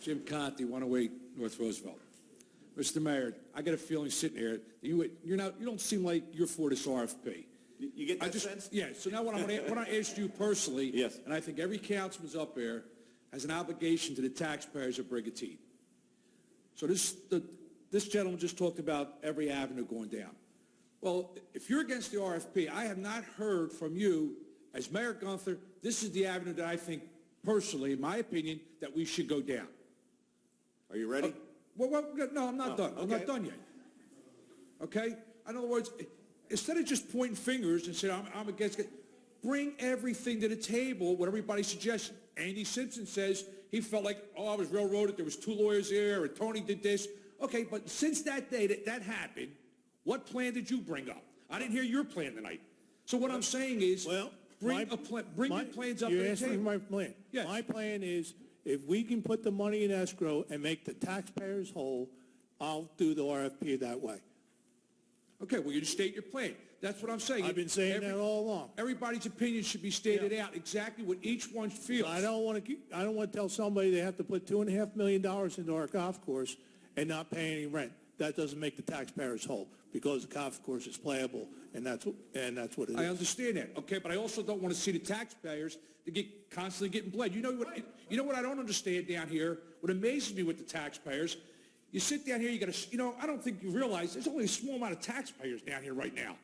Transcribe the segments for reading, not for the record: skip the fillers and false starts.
Jim Conti, 108 North Roosevelt. Mr. Mayor, I got a feeling sitting here that you don't seem like you're for this RFP. You get that sense? Yeah. So now what I want to ask you personally, yes, and I think every councilman's up there has an obligation to the taxpayers of Brigantine. So this gentleman just talked about every avenue going down. Well, if you're against the RFP, I have not heard from you as Mayor Gunther. This is the avenue that I think personally, in my opinion, that we should go down. Are you ready? Well, no, I'm not done. I'm not done yet. Okay? In other words, instead of just pointing fingers and saying, I'm against it, bring everything to the table, what everybody suggests. Andy Simpson says he felt like, I was railroaded, there was 2 lawyers there, or Tony did this. Okay, but since that day that happened, what plan did you bring up? I didn't hear your plan tonight. So what I'm saying is, bring your plans up to the table. You're asking for my plan. Yes. My plan is, if we can put the money in escrow and make the taxpayers whole, I'll do the RFP that way. Okay, well, you just state your plan. That's what I'm saying. I've been saying that all along. Everybody's opinion should be stated out, exactly what each one feels. I don't want to tell somebody they have to put $2.5 million into our golf course and not pay any rent. That doesn't make the taxpayers whole, because the golf course is playable, and that's what it is. I understand that, okay, but I also don't want to see the taxpayers to constantly getting bled. You know what I don't understand down here? What amazes me with the taxpayers, you sit down here, you got to, I don't think you realize there's only a small amount of taxpayers down here right now.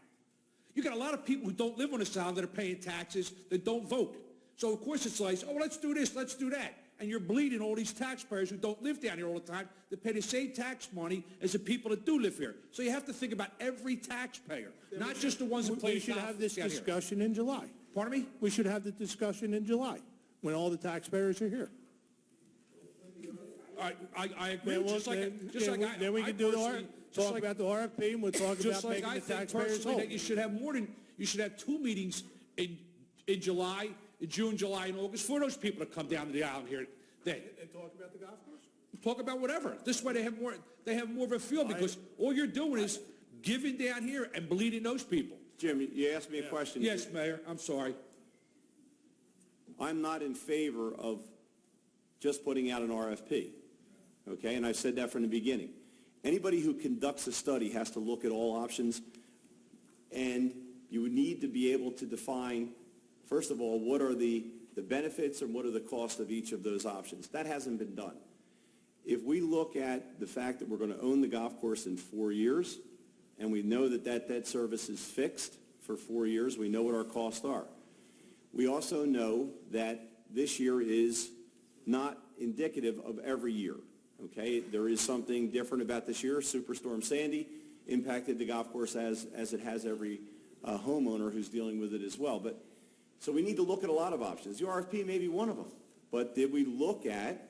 You got a lot of people who don't live on this island that are paying taxes that don't vote. So of course it's like, oh, let's do this, let's do that. And you're bleeding all these taxpayers who don't live down here all the time that pay the same tax money as the people that do live here. So you have to think about every taxpayer, not just the ones that play. We should have this discussion in July. Pardon me? We should have the discussion in July when all the taxpayers are here. I agree. Then we can talk about the RFP, and we'll talk about making the taxpayers whole. That you should have 2 meetings in July. In June, July, and August for those people to come down to the island here. And talk about the golf course? Talk about whatever. This way they have more of a feel, because all you're doing is giving down here and bleeding those people. Jim, you asked me a question. Yes, Mayor. I'm sorry. I'm not in favor of just putting out an RFP. Okay? And I've said that from the beginning. Anybody who conducts a study has to look at all options, and you would need to be able to define, first of all, what are the benefits and what are the costs of each of those options. That hasn't been done. If we look at the fact that we're going to own the golf course in 4 years, and we know that debt service is fixed for 4 years, we know what our costs are. We also know that this year is not indicative of every year. Okay? There is something different about this year. Superstorm Sandy impacted the golf course as it has every homeowner who's dealing with it as well. So we need to look at a lot of options. The RFP may be one of them. But did we look at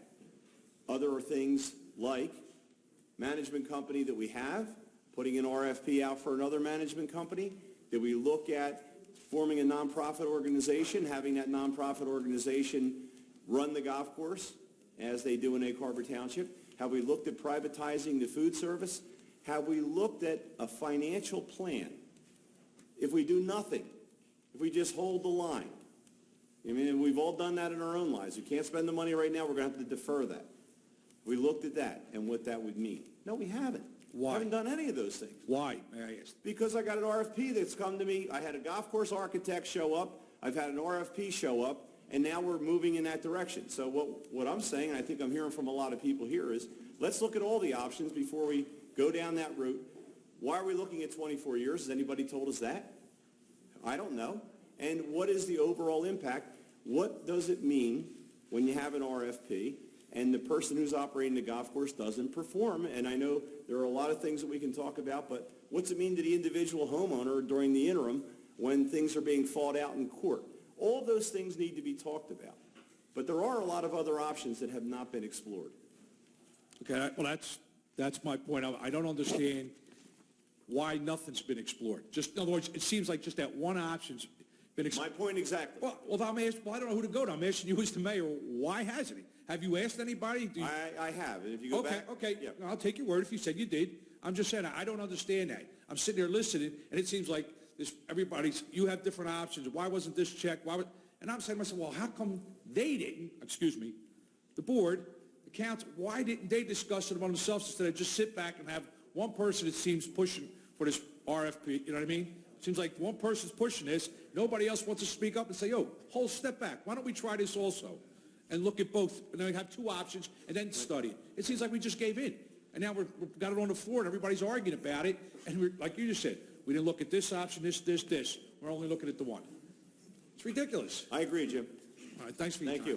other things like management company that we have, putting an RFP out for another management company? Did we look at forming a nonprofit organization, having that nonprofit organization run the golf course as they do in Egg Harbor Township? Have we looked at privatizing the food service? Have we looked at a financial plan? If we do nothing, if we just hold the line. I mean, we've all done that in our own lives. We can't spend the money right now. We're going to have to defer that. We looked at that and what that would mean. No, we haven't. Why? We haven't done any of those things. Why, may I ask? Because I got an RFP that's come to me. I had a golf course architect show up. I've had an RFP show up. And now we're moving in that direction. So what I'm saying, and I think I'm hearing from a lot of people here, is let's look at all the options before we go down that route. Why are we looking at 24 years? Has anybody told us that? I don't know. And what is the overall impact? What does it mean when you have an RFP and the person who's operating the golf course doesn't perform? And I know there are a lot of things that we can talk about, but what's it mean to the individual homeowner during the interim when things are being fought out in court? All those things need to be talked about. But there are a lot of other options that have not been explored. Okay, well, that's my point. I don't understand why nothing's been explored. Just, in other words, it seems like just that one option's been explored. My point exactly. Well, I'm asking, I don't know who to go to. I'm asking you as the mayor, why hasn't he? Have you asked anybody? I have. And if you go back. Okay, yeah. I'll take your word if you said you did. I'm just saying, I don't understand that. I'm sitting there listening, and it seems like you have different options. Why wasn't this checked? And I'm saying to myself, well, how come they didn't, the board, the council, why didn't they discuss it among themselves instead of just sit back and have one person that seems pushing for this RFP, you know what I mean? Seems like one person's pushing this, nobody else wants to speak up and say, yo, hold step back. Why don't we try this also? And look at both, and then have two options, and then study it. It seems like we just gave in. And now we've got it on the floor, and everybody's arguing about it. And we're, like you just said, we didn't look at this option, this. We're only looking at the one. It's ridiculous. I agree, Jim. All right, thanks for your time. Thank you.